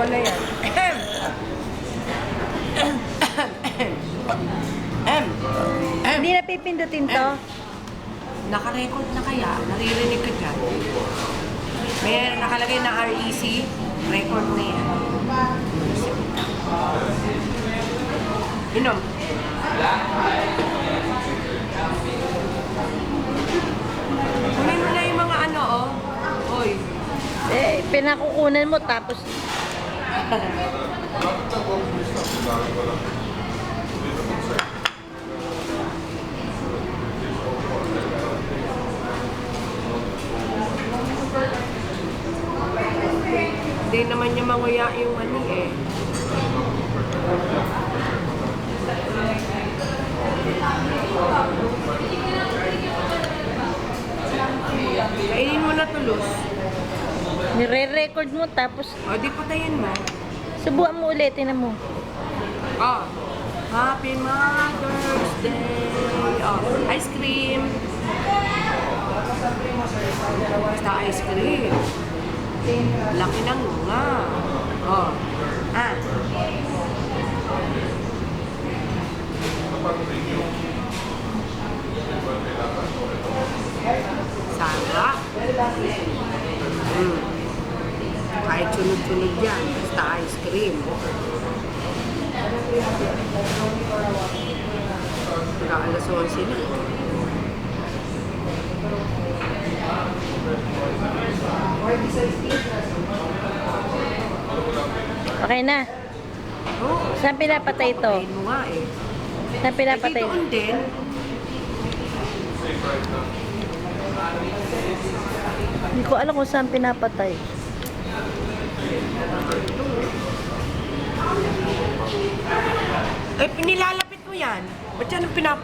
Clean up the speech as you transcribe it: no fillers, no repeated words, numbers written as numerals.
bola yan. Hindi na pipindutin to. Naka-record na kaya? Naririnig ka dyan? May nakalagay na REC. Record na yan. Inom. Kunin mo na yung mga ano, oh. Oy. Eh, pinakukunan mo tapos Hindi naman niya manguya yung ano eh. Kainin mo na tulos. nire-record mo tapos O, di patayin mo. subuan mo ulit, tinan mo. Oh. Happy Mother's Day. Oh, ice cream. Basta ice cream. Laki ng nga. Oh. Ah. Sarap. Kahit sunod-sunod yan. Basta ice cream. Alas 11 na. Okay na. Oh, Saan pinapatay ito? patayin mo nga eh. Saan pinapatay? Doon din. Hindi ko alam kung saan pinapatay. Eh, pinilalapit mo yan. Ba't yan ang